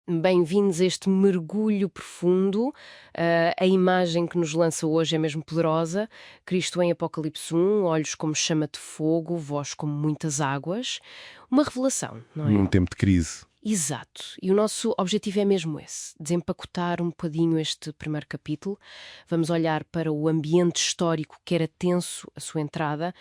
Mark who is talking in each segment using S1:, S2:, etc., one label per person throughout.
S1: Bem-vindos a este mergulho profundo. A imagem que nos lança hoje é mesmo poderosa. Cristo em Apocalipse 1, olhos como chama de fogo, voz como muitas águas. Uma revelação, não é?
S2: Num tempo de crise.
S1: Exato. E o nosso objetivo é mesmo esse, desempacotar um bocadinho este primeiro capítulo. Vamos olhar para o ambiente histórico que era tenso, a sua entrada,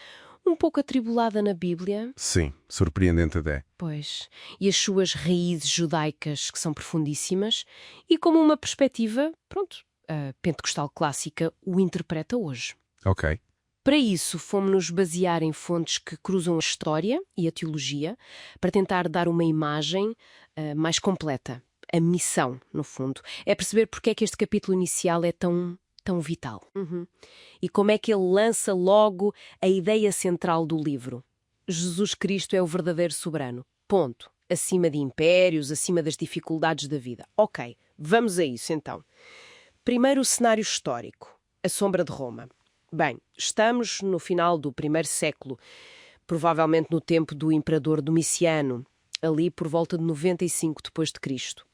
S1: um pouco atribulada na Bíblia.
S2: Sim, surpreendente até.
S1: Pois, e as suas raízes judaicas, que são profundíssimas, e como uma perspectiva, pronto, a pentecostal clássica o interpreta hoje.
S2: Ok.
S1: Para isso, fomos-nos basear em fontes que cruzam a história e a teologia, para tentar dar uma imagem mais completa. A missão, no fundo. É perceber porque é que este capítulo inicial é tão vital. E como é que ele lança logo a ideia central do livro. Jesus Cristo é o verdadeiro soberano. Ponto. Acima de impérios, acima das dificuldades da vida. Ok, vamos a isso então. Primeiro o cenário histórico. A sombra de Roma. Bem, estamos no final do primeiro século, provavelmente no tempo do imperador Domiciano, ali por volta de 95 depois de Cristo.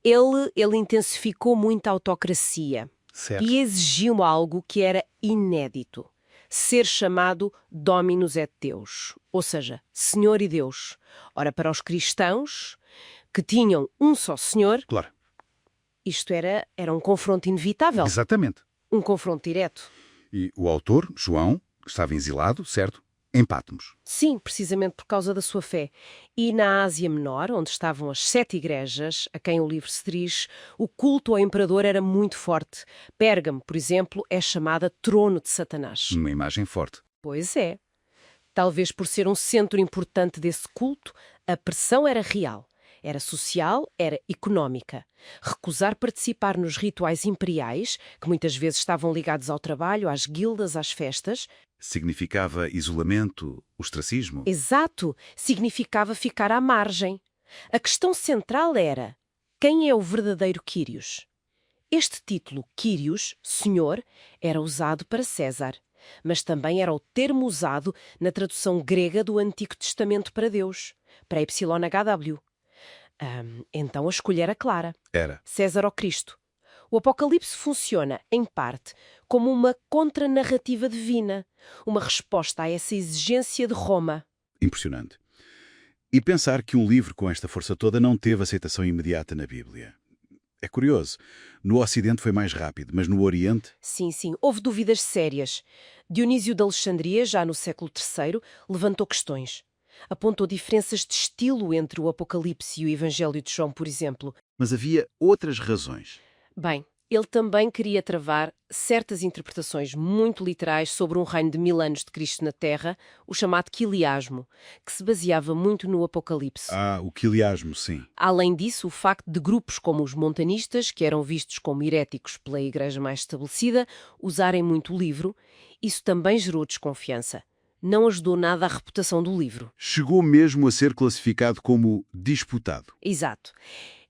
S1: Ele intensificou muito a autocracia.
S2: Certo.
S1: E exigiu algo que era inédito. Ser chamado Dominus et Deus, ou seja, Senhor e Deus. Ora, para os cristãos, que tinham um só Senhor,
S2: Claro.
S1: isto era um confronto inevitável,
S2: Exatamente.
S1: um confronto direto.
S2: E o autor, João, que estava exilado, certo? Em Patmos.
S1: Sim, precisamente por causa da sua fé. E na Ásia Menor, onde estavam as 7 igrejas, a quem o livro se dirige, o culto ao imperador era muito forte. Pérgamo, por exemplo, é chamada Trono de Satanás.
S2: Uma imagem forte.
S1: Pois é. Talvez por ser um centro importante desse culto, a pressão era real. Era social, era económica. Recusar participar nos rituais imperiais, que muitas vezes estavam ligados ao trabalho, às guildas, às festas,
S2: Significava isolamento, ostracismo?
S1: exato, significava ficar à margem. A questão central era: quem é o verdadeiro Quírios? Este título, Quírios, Senhor, era usado para César, mas também era o termo usado na tradução grega do Antigo Testamento para Deus, para YHW. Então a escolha era clara:
S2: Era.
S1: César ou Cristo. O Apocalipse funciona, em parte, como uma contranarrativa divina, uma resposta a essa exigência de Roma.
S2: Impressionante. E pensar que um livro com esta força toda não teve aceitação imediata na Bíblia. É curioso. No Ocidente foi mais rápido, mas no Oriente...
S1: Sim, houve dúvidas sérias. Dionísio de Alexandria, já no século III, levantou questões. Apontou diferenças de estilo entre o Apocalipse e o Evangelho de João, por exemplo.
S2: Mas havia outras razões.
S1: Bem, ele também queria travar certas interpretações muito literais sobre um reino de 1000 anos de Cristo na Terra, o chamado quiliasmo, que se baseava muito no Apocalipse.
S2: O quiliasmo, sim.
S1: Além disso, o facto de grupos como os montanistas, que eram vistos como heréticos pela igreja mais estabelecida, usarem muito o livro, isso também gerou desconfiança. Não ajudou nada à reputação do livro.
S2: Chegou mesmo a ser classificado como disputado.
S1: Exato.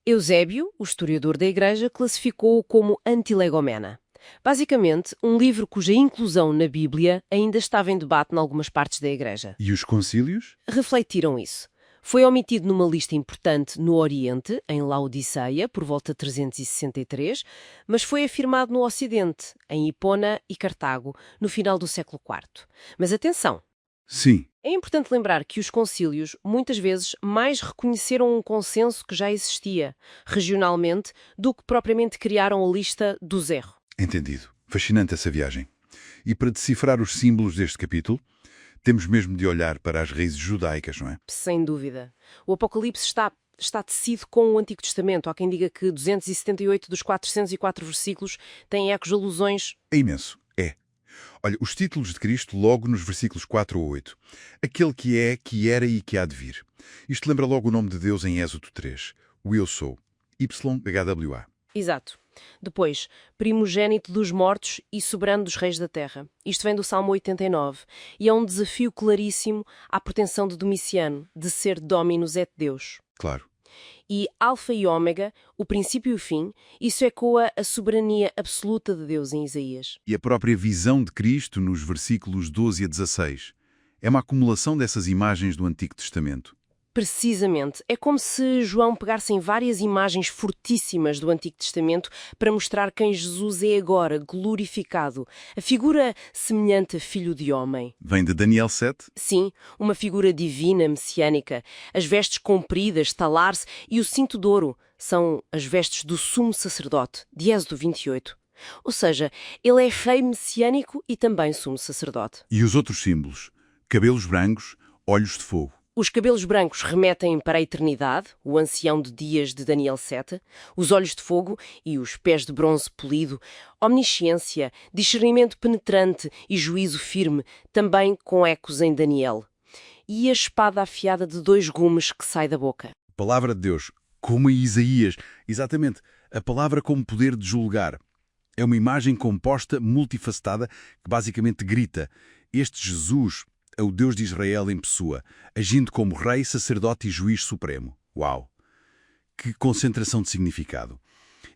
S1: Eusébio, o historiador da Igreja, classificou-o como antilegomena. Basicamente, um livro cuja inclusão na Bíblia ainda estava em debate em algumas partes da Igreja.
S2: E os concílios?
S1: Refletiram isso. Foi omitido numa lista importante no Oriente, em Laodiceia, por volta de 363, mas foi afirmado no Ocidente, em Hipona e Cartago, no final do século IV. Mas atenção!
S2: Sim.
S1: É importante lembrar que os concílios, muitas vezes, mais reconheceram um consenso que já existia, regionalmente, do que propriamente criaram a lista do zero.
S2: Entendido. Fascinante essa viagem. E para decifrar os símbolos deste capítulo, temos mesmo de olhar para as raízes judaicas, não é?
S1: Sem dúvida. O Apocalipse está tecido com o Antigo Testamento. Há quem diga que 278 dos 404 versículos têm ecos de alusões.
S2: É imenso. É. Olha, os títulos de Cristo logo nos versículos 4 ou 8. Aquele que é, que era e que há de vir. Isto lembra logo o nome de Deus em Êxodo 3. O Eu Sou. YHWH.
S1: Exato. Depois, primogênito dos mortos e soberano dos reis da terra. Isto vem do Salmo 89 e é um desafio claríssimo à pretensão de Domiciano de ser Dominus et Deus.
S2: Claro.
S1: E Alfa e Ômega, o princípio e o fim, isso ecoa a soberania absoluta de Deus em Isaías.
S2: E a própria visão de Cristo nos versículos 12 a 16 é uma acumulação dessas imagens do Antigo Testamento.
S1: Precisamente. É como se João pegasse em várias imagens fortíssimas do Antigo Testamento para mostrar quem Jesus é agora, glorificado. A figura semelhante a filho de homem.
S2: Vem de Daniel 7?
S1: Sim, uma figura divina, messiânica. As vestes compridas, talar-se e o cinto de ouro são as vestes do sumo sacerdote, de Êxodo 28. Ou seja, ele é rei messiânico e também sumo sacerdote.
S2: E os outros símbolos? Cabelos brancos, olhos de fogo.
S1: Os cabelos brancos remetem para a eternidade, o ancião de dias de Daniel 7, os olhos de fogo e os pés de bronze polido, omnisciência, discernimento penetrante e juízo firme, também com ecos em Daniel. E a espada afiada de 2 gumes que sai da boca.
S2: Palavra de Deus, como em Isaías. Exatamente, a palavra como poder de julgar. É uma imagem composta, multifacetada, que basicamente grita: este Jesus é o Deus de Israel em pessoa, agindo como rei, sacerdote e juiz supremo. Uau! Que concentração de significado.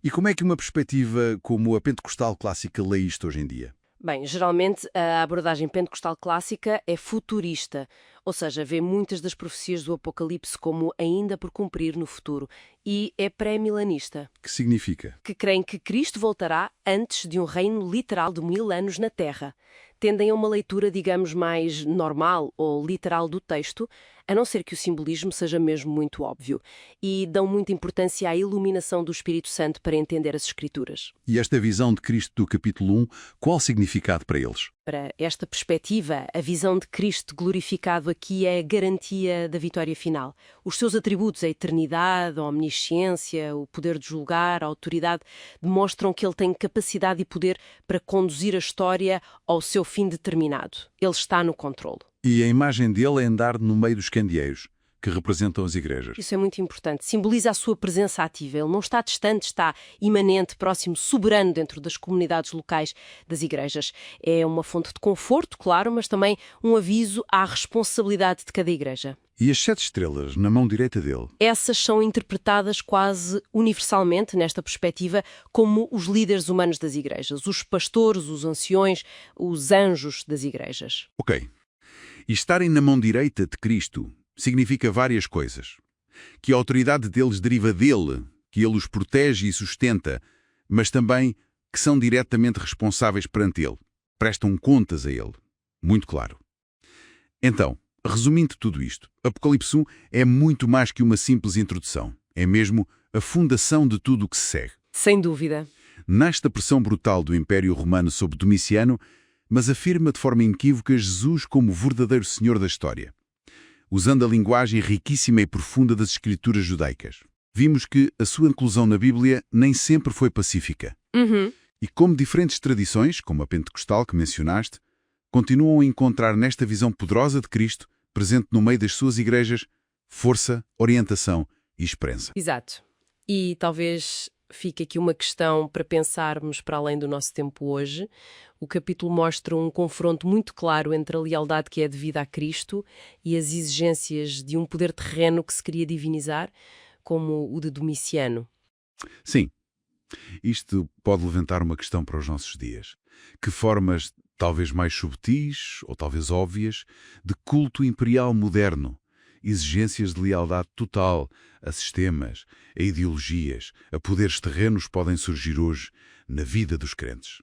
S2: E como é que uma perspectiva como a pentecostal clássica lê isto hoje em dia?
S1: Bem, geralmente a abordagem pentecostal clássica é futurista, ou seja, vê muitas das profecias do Apocalipse como ainda por cumprir no futuro, e é pré-milanista,
S2: Que significa?
S1: que creem que Cristo voltará antes de um reino literal de 1000 anos na Terra. Tendem a uma leitura, digamos, mais normal ou literal do texto, a não ser que o simbolismo seja mesmo muito óbvio, e dão muita importância à iluminação do Espírito Santo para entender as Escrituras.
S2: E esta visão de Cristo do capítulo 1, qual o significado para eles?
S1: Para esta perspectiva, a visão de Cristo glorificado aqui é a garantia da vitória final. Os seus atributos, a eternidade, a omnisciência, o poder de julgar, a autoridade, demonstram que ele tem capacidade e poder para conduzir a história ao seu fim determinado. Ele está no controle.
S2: E a imagem dele é andar no meio dos candeeiros, que representam as igrejas.
S1: Isso é muito importante. Simboliza a sua presença ativa. Ele não está distante, está imanente, próximo, soberano dentro das comunidades locais das igrejas. É uma fonte de conforto, claro, mas também um aviso à responsabilidade de cada igreja.
S2: E as 7 estrelas na mão direita dele?
S1: Essas são interpretadas quase universalmente, nesta perspectiva, como os líderes humanos das igrejas, os pastores, os anciões, os anjos das igrejas.
S2: Ok. E estarem na mão direita de Cristo significa várias coisas. Que a autoridade deles deriva dele, que ele os protege e sustenta, mas também que são diretamente responsáveis perante ele. Prestam contas a ele. Muito claro. Então, resumindo tudo isto, Apocalipse 1 é muito mais que uma simples introdução. É mesmo a fundação de tudo o que se segue.
S1: Sem dúvida.
S2: Nasce da pressão brutal do Império Romano sob Domiciano, mas afirma de forma inequívoca Jesus como verdadeiro Senhor da história, usando a linguagem riquíssima e profunda das escrituras judaicas. Vimos que a sua inclusão na Bíblia nem sempre foi pacífica. E como diferentes tradições, como a pentecostal que mencionaste, continuam a encontrar nesta visão poderosa de Cristo, presente no meio das suas igrejas, força, orientação e esperança.
S1: Exato. E talvez fique aqui uma questão para pensarmos para além do nosso tempo hoje. O capítulo mostra um confronto muito claro entre a lealdade que é devida a Cristo e as exigências de um poder terreno que se queria divinizar, como o de Domiciano.
S2: Sim, isto pode levantar uma questão para os nossos dias. Que formas, talvez mais subtis ou talvez óbvias, de culto imperial moderno, exigências de lealdade total a sistemas, a ideologias, a poderes terrenos podem surgir hoje na vida dos crentes?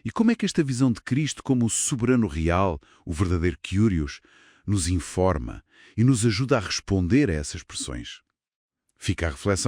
S2: E como é que esta visão de Cristo como o soberano real, o verdadeiro Kyrios, nos informa e nos ajuda a responder a essas pressões? Fica a reflexão.